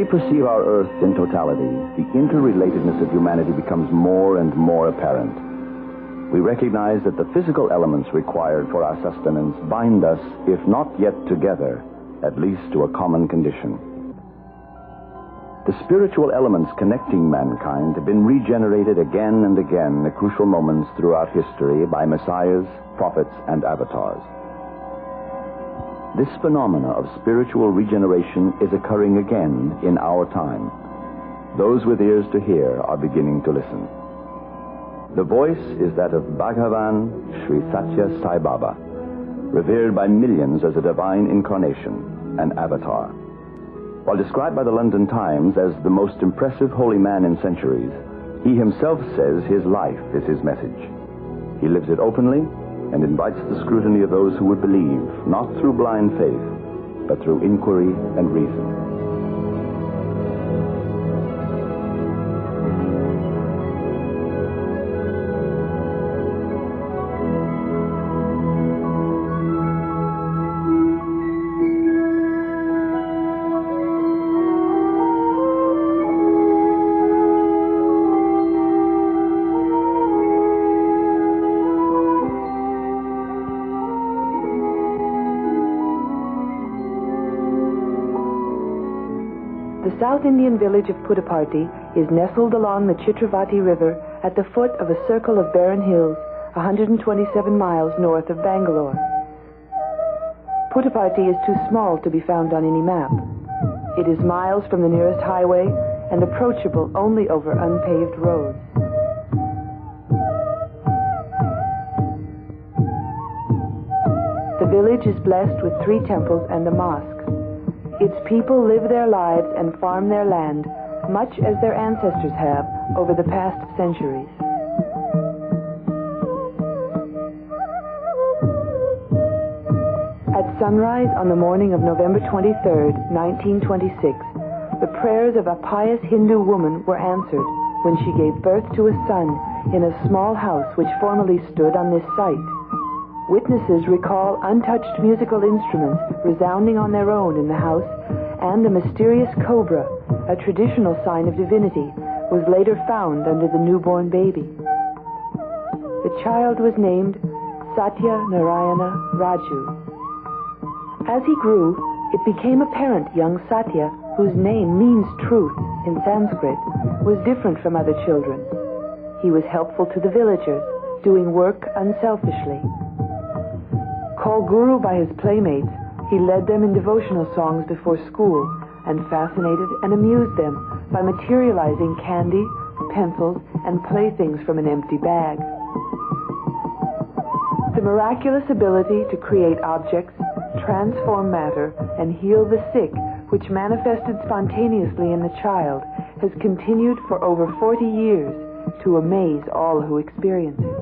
we perceive our Earth in totality, the interrelatedness of humanity becomes more and more apparent. We recognize that the physical elements required for our sustenance bind us, if not yet together, at least to a common condition. The spiritual elements connecting mankind have been regenerated again and again at crucial moments throughout history by messiahs, prophets, and avatars. This phenomena of spiritual regeneration is occurring again in our time. Those with ears to hear are beginning to listen. The voice is that of Bhagavan Sri Sathya Sai Baba, revered by millions as a divine incarnation, an avatar. While described by the London Times as the most impressive holy man in centuries, he himself says his life is his message. He lives it openly and invites the scrutiny of those who would believe, not through blind faith, but through inquiry and reason. The South Indian village of Puttaparthi is nestled along the Chitravati River at the foot of a circle of barren hills 127 miles north of Bangalore. Puttaparthi is too small to be found on any map. It is miles from the nearest highway and approachable only over unpaved roads. The village is blessed with 3 temples and a mosque. Its people live their lives and farm their land, much as their ancestors have over the past centuries. At sunrise on the morning of November 23rd, 1926, the prayers of a pious Hindu woman were answered when she gave birth to a son in a small house which formerly stood on this site. Witnesses recall untouched musical instruments resounding on their own in the house, and a mysterious cobra, a traditional sign of divinity, was later found under the newborn baby. The child was named Sathya Narayana Raju. As he grew, it became apparent young Sathya, whose name means truth in Sanskrit, was different from other children. He was helpful to the villagers, doing work unselfishly. Called Guru by his playmates, he led them in devotional songs before school and fascinated and amused them by materializing candy, pencils, and playthings from an empty bag. The miraculous ability to create objects, transform matter, and heal the sick, which manifested spontaneously in the child, has continued for over 40 years to amaze all who experience it.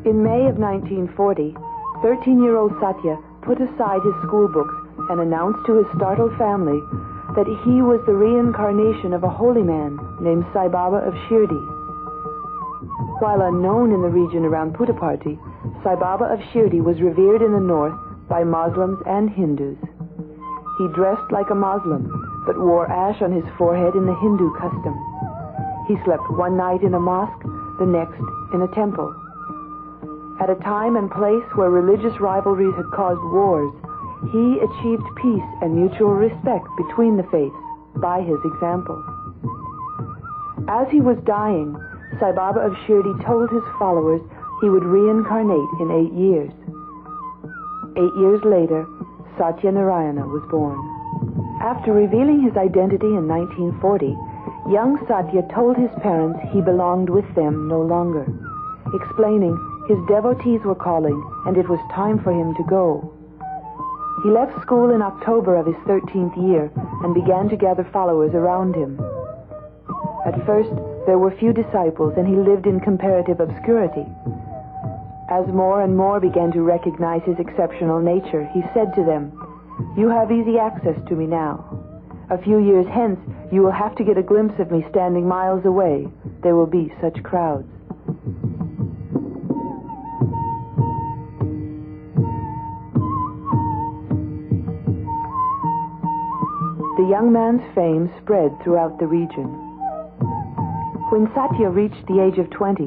In May of 1940, 13-year-old Sathya put aside his school books and announced to his startled family that he was the reincarnation of a holy man named Sai Baba of Shirdi. While unknown in the region around Puttaparthi, Sai Baba of Shirdi was revered in the north by Muslims and Hindus. He dressed like a Muslim, but wore ash on his forehead in the Hindu custom. He slept one night in a mosque, the next in a temple. At a time and place where religious rivalries had caused wars, he achieved peace and mutual respect between the faiths by his example. As he was dying, Sai Baba of Shirdi told his followers he would reincarnate in 8 years. 8 years later, Sathya Narayana was born. After revealing his identity in 1940, young Sathya told his parents he belonged with them no longer, explaining his devotees were calling and it was time for him to go. He left school in October of his 13th year and began to gather followers around him. At first, there were few disciples and he lived in comparative obscurity. As more and more began to recognize his exceptional nature, he said to them, "You have easy access to me now. A few years hence, you will have to get a glimpse of me standing miles away. There will be such crowds." young man's fame spread throughout the region. When Sathya reached the age of 20,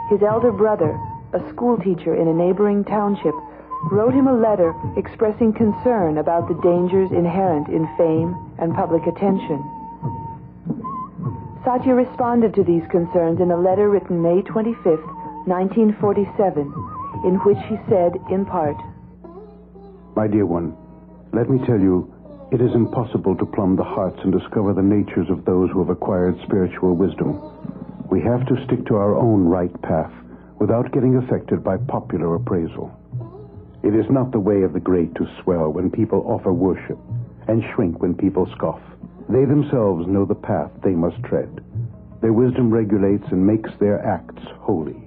his elder brother, a schoolteacher in a neighboring township, wrote him a letter expressing concern about the dangers inherent in fame and public attention. Sathya responded to these concerns in a letter written May 25, 1947, in which he said, in part, "My dear one, let me tell you, it is impossible to plumb the hearts and discover the natures of those who have acquired spiritual wisdom. We have to stick to our own right path without getting affected by popular appraisal. It is not the way of the great to swell when people offer worship and shrink when people scoff. They themselves know the path they must tread. Their wisdom regulates and makes their acts holy.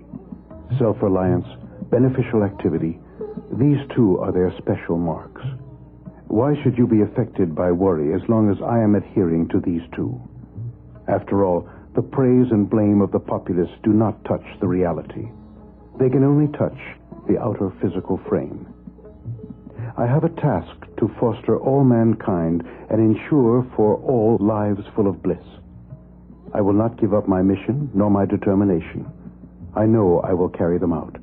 Self-reliance, beneficial activity, these two are their special marks. Why should you be affected by worry as long as I am adhering to these two? After all, the praise and blame of the populace do not touch the reality. They can only touch the outer physical frame. I have a task to foster all mankind and ensure for all lives full of bliss. I will not give up my mission nor my determination. I know I will carry them out.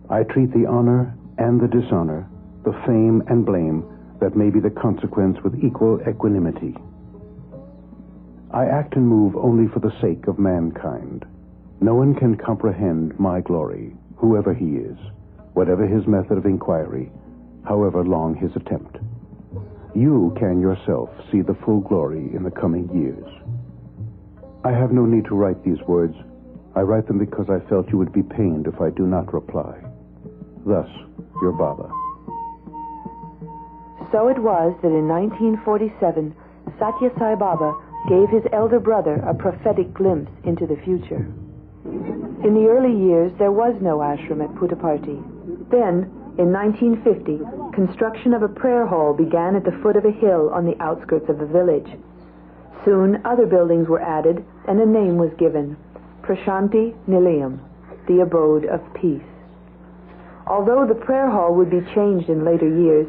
I treat the honor and the dishonor, the fame and blame that may be the consequence with equal equanimity. I act and move only for the sake of mankind. No one can comprehend my glory, whoever he is, whatever his method of inquiry, however long his attempt. You can yourself see the full glory in the coming years." I have no need to write these words. I write them because I felt you would be pained if I do not reply. Thus, your Baba. So it was that in 1947, Sathya Sai Baba gave his elder brother a prophetic glimpse into the future. In the early years, there was no ashram at Puttaparthi. Then, in 1950, construction of a prayer hall began at the foot of a hill on the outskirts of the village. Soon, other buildings were added, and a name was given, Prasanthi Nilayam, the abode of peace. Although the prayer hall would be changed in later years,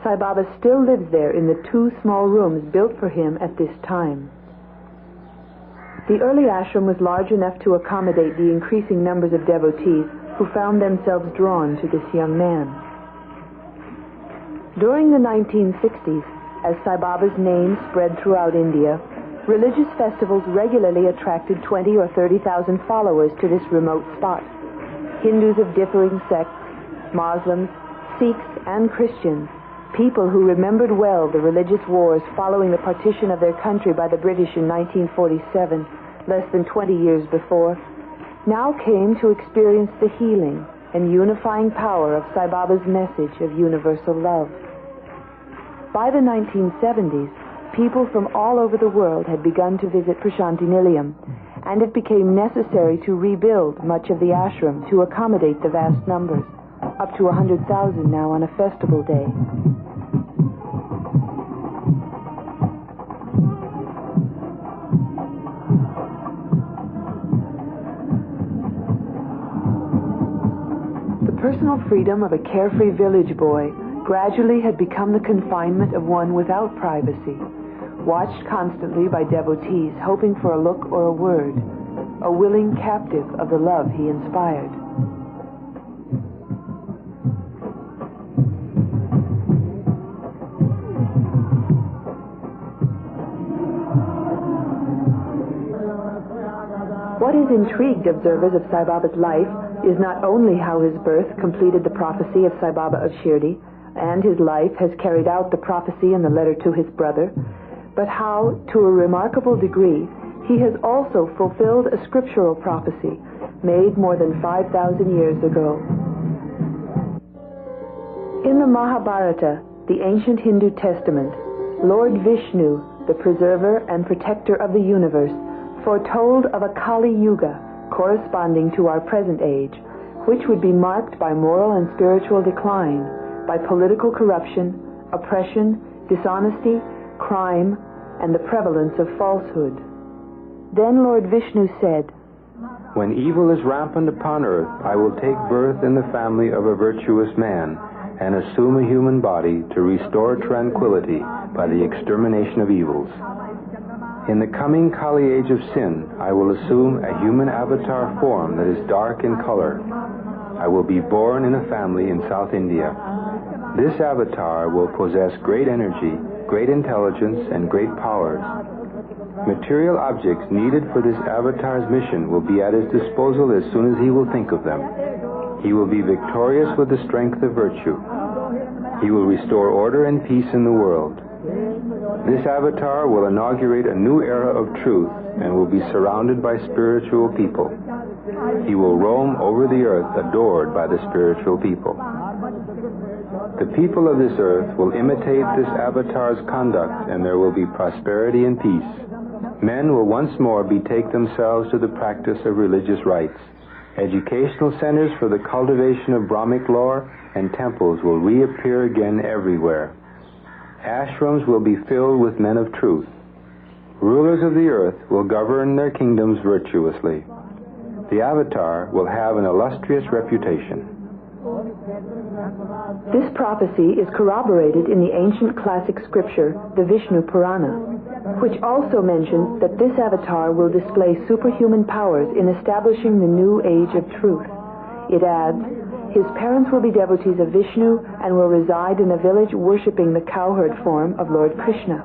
Sai Baba still lives there in the 2 small rooms built for him at this time. The early ashram was large enough to accommodate the increasing numbers of devotees who found themselves drawn to this young man. During the 1960s, as Sai Baba's name spread throughout India, religious festivals regularly attracted 20 or 30,000 followers to this remote spot. Hindus of differing sects, Muslims, Sikhs, and Christians, people who remembered well the religious wars following the partition of their country by the British in 1947, less than 20 years before, now came to experience the healing and unifying power of Sai Baba's message of universal love. By the 1970s, people from all over the world had begun to visit Prasanthi Nilayam, and it became necessary to rebuild much of the ashram to accommodate the vast numbers, up to 100,000 now on a festival day. The personal freedom of a carefree village boy gradually had become the confinement of one without privacy, watched constantly by devotees hoping for a look or a word, a willing captive of the love he inspired. What has intrigued observers of Sai Baba's life is not only how his birth completed the prophecy of Sai Baba of Shirdi, and his life has carried out the prophecy in the letter to his brother, but how, to a remarkable degree, he has also fulfilled a scriptural prophecy made more than 5,000 years ago. In the Mahabharata, the ancient Hindu testament, Lord Vishnu, the preserver and protector of the universe, foretold of a Kali Yuga corresponding to our present age, which would be marked by moral and spiritual decline, by political corruption, oppression, dishonesty, crime, and the prevalence of falsehood. Then Lord Vishnu said, "When evil is rampant upon earth, I will take birth in the family of a virtuous man, and assume a human body to restore tranquility by the extermination of evils. In the coming Kali age of sin, I will assume a human avatar form that is dark in color. I will be born in a family in South India. This avatar will possess great energy, great intelligence, and great powers. Material objects needed for this avatar's mission will be at his disposal as soon as he will think of them. He will be victorious with the strength of virtue. He will restore order and peace in the world. This avatar will inaugurate a new era of truth and will be surrounded by spiritual people. He will roam over the earth adored by the spiritual people. The people of this earth will imitate this avatar's conduct, and there will be prosperity and peace. Men will once more betake themselves to the practice of religious rites. Educational centers for the cultivation of Brahmic lore and temples will reappear again everywhere. Ashrams will be filled with men of truth. Rulers of the earth will govern their kingdoms virtuously. The avatar will have an illustrious reputation. This prophecy is corroborated in the ancient classic scripture, the Vishnu Purana, which also mentions that this avatar will display superhuman powers in establishing the new age of truth. It adds, his parents will be devotees of Vishnu and will reside in a village worshipping the cowherd form of Lord Krishna.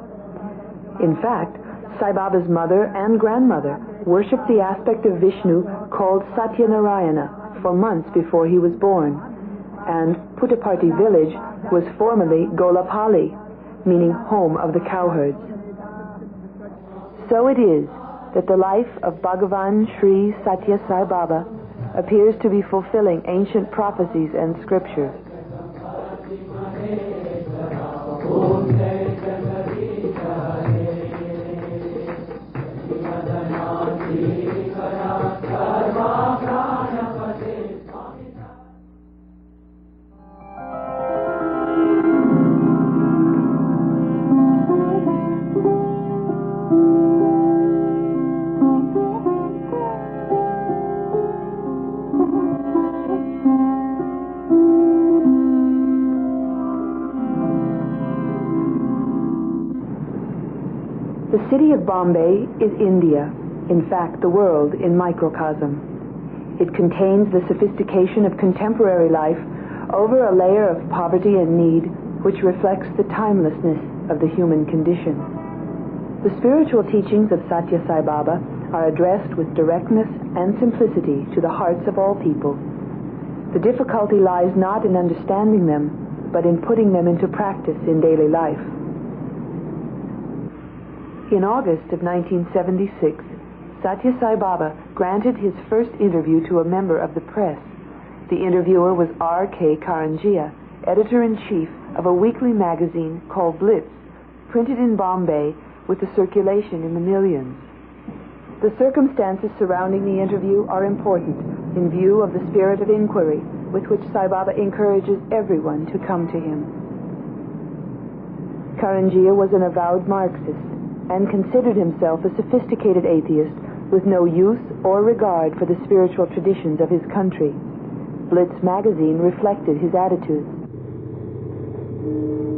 In fact, Sai Baba's mother and grandmother worshipped the aspect of Vishnu called Sathya for months before he was born, and Puttaparthi village was formerly Golapali, meaning home of the cowherds. So it is that the life of Bhagavan Sri Sathya Sai Baba appears to be fulfilling ancient prophecies and scriptures. The city of Bombay is India, in fact the world in microcosm. It contains the sophistication of contemporary life over a layer of poverty and need which reflects the timelessness of the human condition. The spiritual teachings of Sathya Sai Baba are addressed with directness and simplicity to the hearts of all people. The difficulty lies not in understanding them, but in putting them into practice in daily life. In August of 1976, Sathya Sai Baba granted his first interview to a member of the press. The interviewer was R.K. Karanjia, editor-in-chief of a weekly magazine called Blitz, printed in Bombay with a circulation in the millions. The circumstances surrounding the interview are important in view of the spirit of inquiry with which Sai Baba encourages everyone to come to him. Karanjia was an avowed Marxist and considered himself a sophisticated atheist with no use or regard for the spiritual traditions of his country. Blitz magazine reflected his attitudes.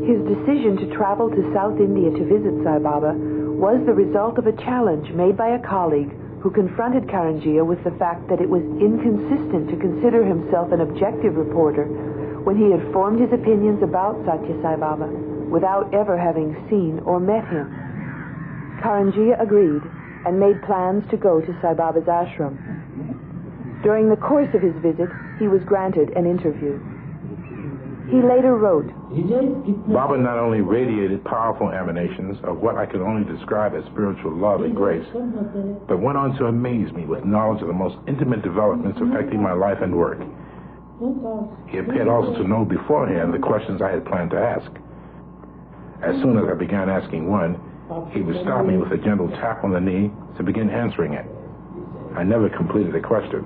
His decision to travel to South India to visit Sai Baba was the result of a challenge made by a colleague who confronted Karanjia with the fact that it was inconsistent to consider himself an objective reporter when he had formed his opinions about Sathya Sai Baba without ever having seen or met him. Karanjia agreed and made plans to go to Sai Baba's ashram. During the course of his visit, he was granted an interview. He later wrote, Baba not only radiated powerful emanations of what I could only describe as spiritual love and grace, but went on to amaze me with knowledge of the most intimate developments affecting my life and work. He appeared also to know beforehand the questions I had planned to ask. As soon as I began asking one, he would stop me with a gentle tap on the knee to begin answering it. I never completed a question.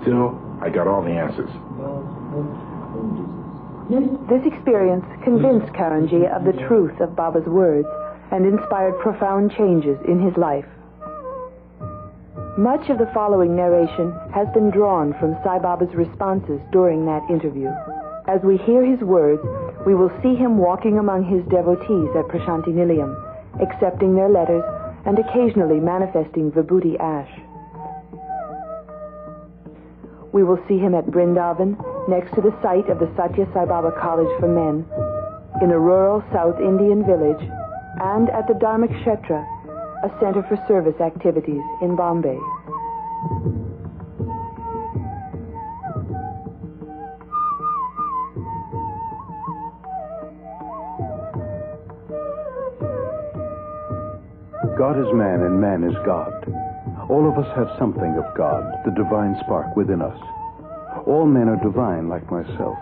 Still, I got all the answers. This experience convinced Karanjia of the truth of Baba's words and inspired profound changes in his life. Much of the following narration has been drawn from Sai Baba's responses during that interview. As we hear his words, We will see him walking among his devotees at Prasanthi Nilayam, accepting their letters and occasionally manifesting vibhuti ash. We will see him at Vrindavan, next to the site of the Sathya Sai Baba College for Men, in a rural South Indian village, and at the Dharmic Kshetra, a center for service activities in Bombay. God is man and man is God. All of us have something of God, the divine spark within us. All men are divine like myself,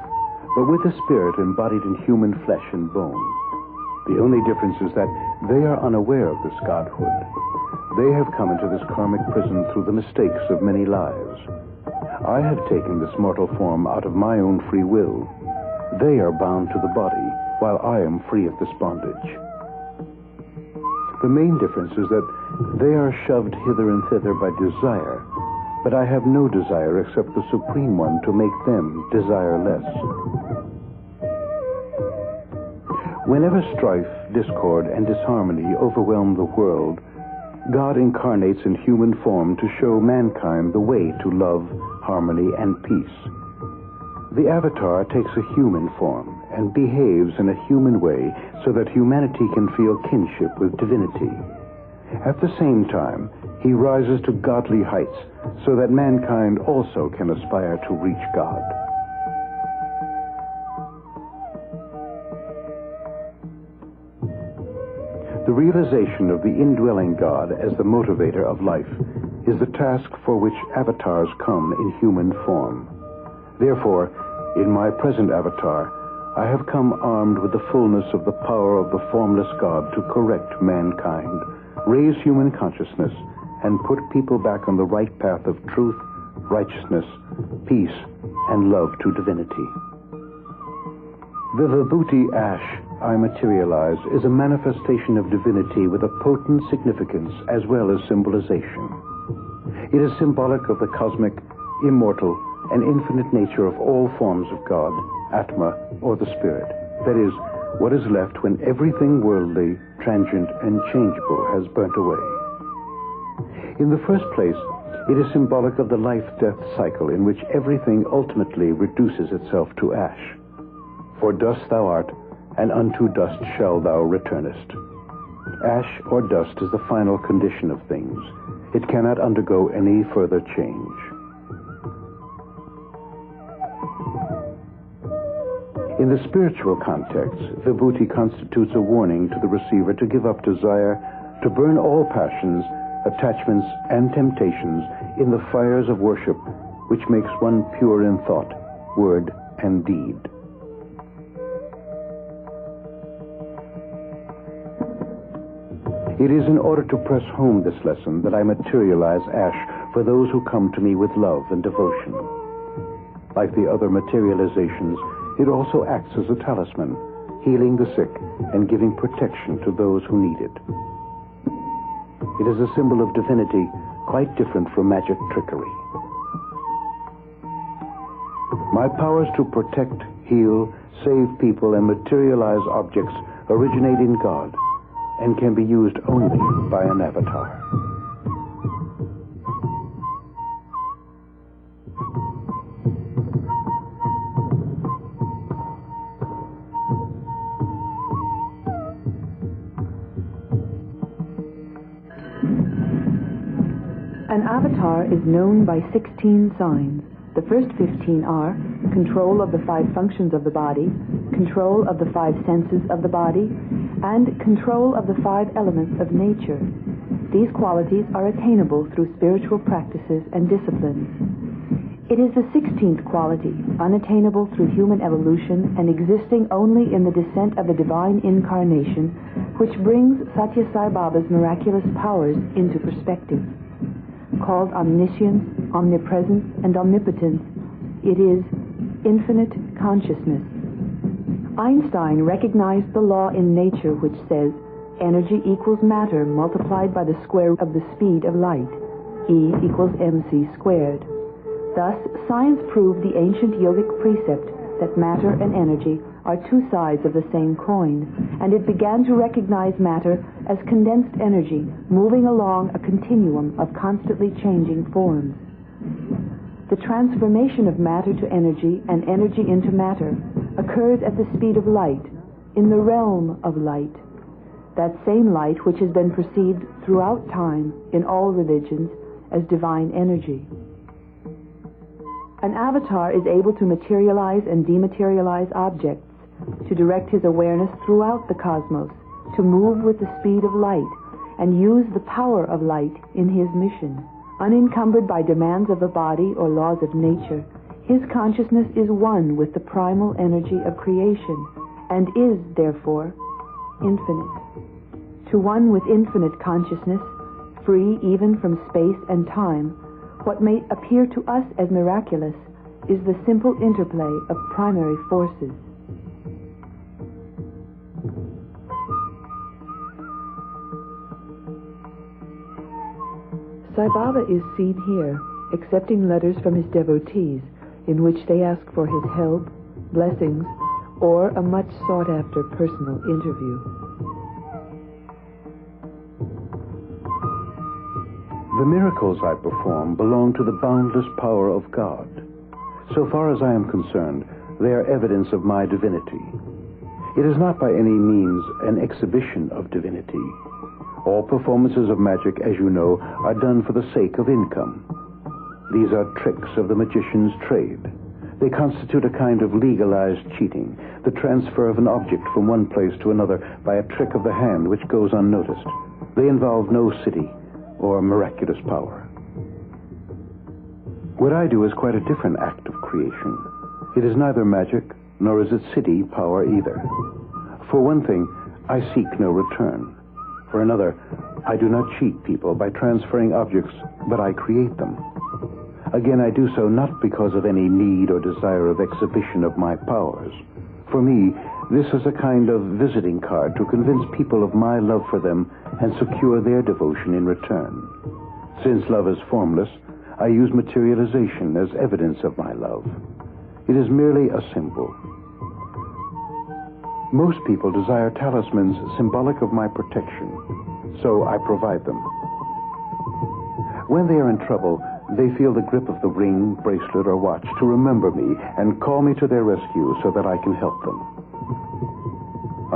but with a spirit embodied in human flesh and bone. The only difference is that they are unaware of this godhood. They have come into this karmic prison through the mistakes of many lives. I have taken this mortal form out of my own free will. They are bound to the body, while I am free of this bondage. The main difference is that they are shoved hither and thither by desire, but I have no desire except the Supreme One to make them desireless. Whenever strife, discord, and disharmony overwhelm the world, God incarnates in human form to show mankind the way to love, harmony, and peace. The Avatar takes a human form and behaves in a human way so that humanity can feel kinship with divinity. At the same time, he rises to godly heights so that mankind also can aspire to reach God. The realization of the indwelling God as the motivator of life is the task for which avatars come in human form. Therefore, in my present avatar, I have come armed with the fullness of the power of the formless God to correct mankind, raise human consciousness, and put people back on the right path of truth, righteousness, peace, and love to divinity. The vibhuti ash I materialize is a manifestation of divinity with a potent significance as well as symbolization. It is symbolic of the cosmic, immortal, and infinite nature of all forms of God, Atma, or the Spirit. That is, what is left when everything worldly, transient, and changeable has burnt away. In the first place, it is symbolic of the life-death cycle in which everything ultimately reduces itself to ash. For dust thou art, and unto dust shall thou returnest. Ash or dust is the final condition of things. It cannot undergo any further change. In the spiritual context, vibhuti constitutes a warning to the receiver to give up desire, to burn all passions, attachments, and temptations in the fires of worship, which makes one pure in thought, word, and deed. It is in order to press home this lesson that I materialize ash for those who come to me with love and devotion. Like the other materializations, it also acts as a talisman, healing the sick and giving protection to those who need it. It is a symbol of divinity, quite different from magic trickery. My powers to protect, heal, save people, and materialize objects originate in God and can be used only by an avatar. An avatar is known by 16 signs. The first 15 are control of the 5 functions of the body, control of the 5 senses of the body, and control of the 5 elements of nature. These qualities are attainable through spiritual practices and disciplines. It is the 16th quality, unattainable through human evolution and existing only in the descent of the divine incarnation, which brings Sathya Sai Baba's miraculous powers into perspective. Called omniscience, omnipresence, and omnipotence, it is infinite consciousness. Einstein recognized the law in nature which says energy equals matter multiplied by the square of the speed of light, E equals mc squared. Thus, science proved the ancient yogic precept that matter and energy are two sides of the same coin, and it began to recognize matter as condensed energy moving along a continuum of constantly changing forms. The transformation of matter to energy and energy into matter occurs at the speed of light, in the realm of light, that same light which has been perceived throughout time in all religions as divine energy. An avatar is able to materialize and dematerialize objects, to direct his awareness throughout the cosmos, to move with the speed of light, and use the power of light in his mission. Unencumbered by demands of the body or laws of nature, his consciousness is one with the primal energy of creation, and is, therefore, infinite. To one with infinite consciousness, free even from space and time, what may appear to us as miraculous is the simple interplay of primary forces. Sai Baba is seen here accepting letters from his devotees in which they ask for his help, blessings, or a much sought-after personal interview. The miracles I perform belong to the boundless power of God. So far as I am concerned, they are evidence of my divinity. It is not by any means an exhibition of divinity. All performances of magic, as you know, are done for the sake of income. These are tricks of the magician's trade. They constitute a kind of legalized cheating, the transfer of an object from one place to another by a trick of the hand which goes unnoticed. They involve no city or miraculous power. What I do is quite a different act of creation. It is neither magic, nor is it city power either. For one thing, I seek no return. For another, I do not cheat people by transferring objects, but I create them. Again, I do so not because of any need or desire of exhibition of my powers. For me, this is a kind of visiting card to convince people of my love for them and secure their devotion in return. Since love is formless, I use materialization as evidence of my love. It is merely a symbol. Most people desire talismans symbolic of my protection, so I provide them. When they are in trouble, they feel the grip of the ring, bracelet, or watch to remember me and call me to their rescue so that I can help them.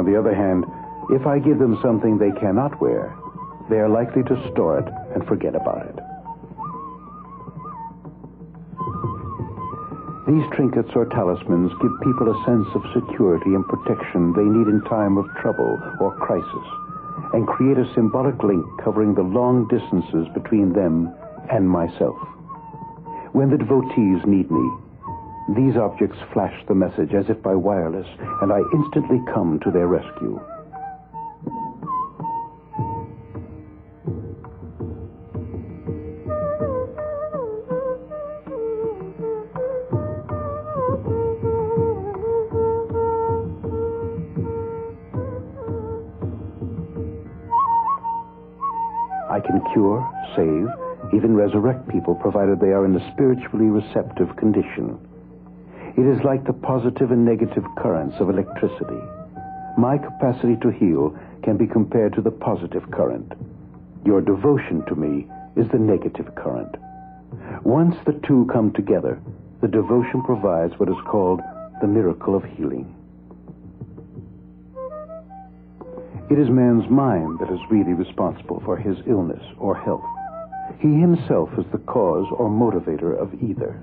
On the other hand, if I give them something they cannot wear, they are likely to store it and forget about it. These trinkets or talismans give people a sense of security and protection they need in time of trouble or crisis, and create a symbolic link covering the long distances between them and myself. When the devotees need me, these objects flash the message as if by wireless, and I instantly come to their rescue. I can cure, save, even resurrect people provided they are in a spiritually receptive condition. It is like the positive and negative currents of electricity. My capacity to heal can be compared to the positive current. Your devotion to me is the negative current. Once the two come together, the devotion provides what is called the miracle of healing. It is man's mind that is really responsible for his illness or health. He himself is the cause or motivator of either.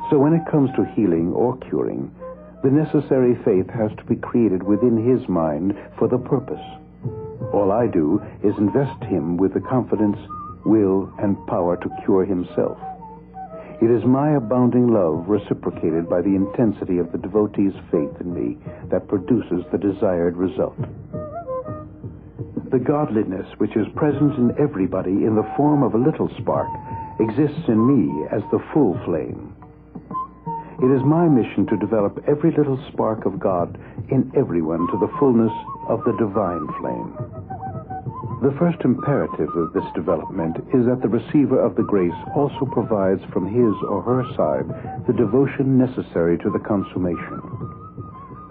So when it comes to healing or curing, the necessary faith has to be created within his mind for the purpose. All I do is invest him with the confidence, will, and power to cure himself. It is my abounding love reciprocated by the intensity of the devotee's faith in me that produces the desired result. The godliness which is present in everybody in the form of a little spark exists in me as the full flame. It is my mission to develop every little spark of God in everyone to the fullness of the divine flame. The first imperative of this development is that the receiver of the grace also provides from his or her side the devotion necessary to the consummation.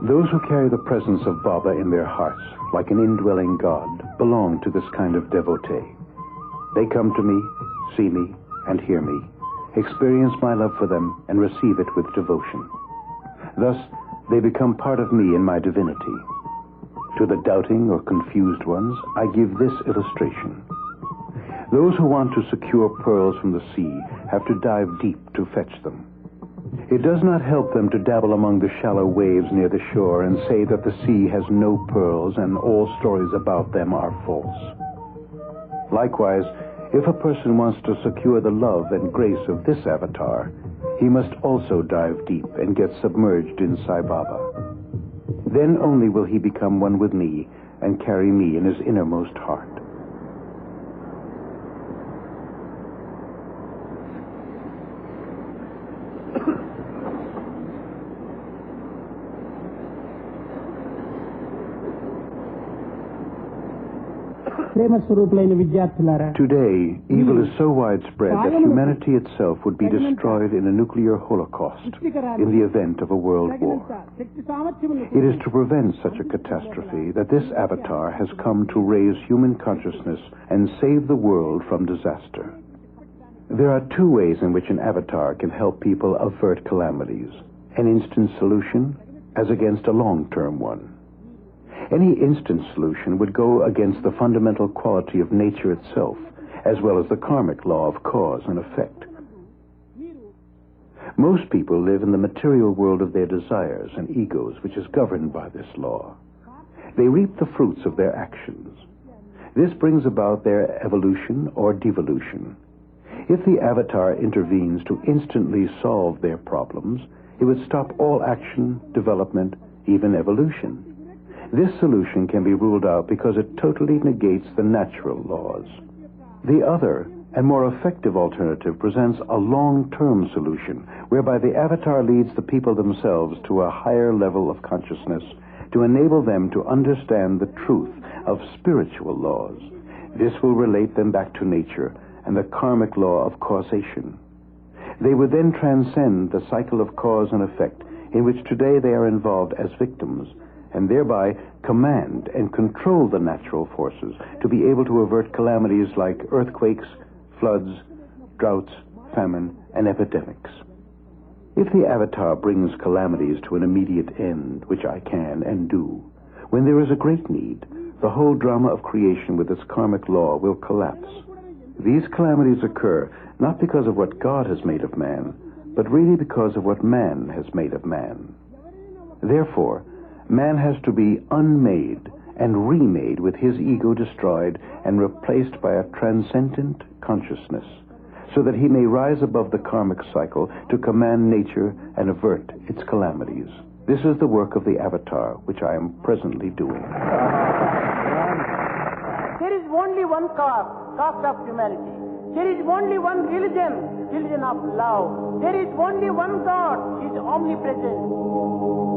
Those who carry the presence of Baba in their hearts, like an indwelling God, belong to this kind of devotee. They come to me, see me, and hear me, experience my love for them, and receive it with devotion. Thus, they become part of me in my divinity. To the doubting or confused ones, I give this illustration. Those who want to secure pearls from the sea have to dive deep to fetch them. It does not help them to dabble among the shallow waves near the shore and say that the sea has no pearls and all stories about them are false. Likewise, if a person wants to secure the love and grace of this avatar, he must also dive deep and get submerged in Sai Baba. Then only will he become one with me and carry me in his innermost heart. Today, evil is so widespread that humanity itself would be destroyed in a nuclear holocaust in the event of a world war. It is to prevent such a catastrophe that this avatar has come to raise human consciousness and save the world from disaster. There are two ways in which an avatar can help people avert calamities: an instant solution as against a long-term one. Any instant solution would go against the fundamental quality of nature itself, as well as the karmic law of cause and effect. Most people live in the material world of their desires and egos, which is governed by this law. They reap the fruits of their actions. This brings about their evolution or devolution. If the avatar intervenes to instantly solve their problems, it would stop all action, development, even evolution. This solution can be ruled out because it totally negates the natural laws. The other and more effective alternative presents a long-term solution whereby the avatar leads the people themselves to a higher level of consciousness to enable them to understand the truth of spiritual laws. This will relate them back to nature and the karmic law of causation. They would then transcend the cycle of cause and effect in which today they are involved as victims, and thereby command and control the natural forces to be able to avert calamities like earthquakes, floods, droughts, famine, and epidemics. If the avatar brings calamities to an immediate end, which I can and do, when there is a great need, the whole drama of creation with its karmic law will collapse. These calamities occur not because of what God has made of man, but really because of what man has made of man. Therefore, man has to be unmade and remade with his ego destroyed and replaced by a transcendent consciousness, so that he may rise above the karmic cycle to command nature and avert its calamities. This is the work of the avatar, which I am presently doing. There is only one caste of humanity. There is only one religion of love. There is only one God, He is omnipresent.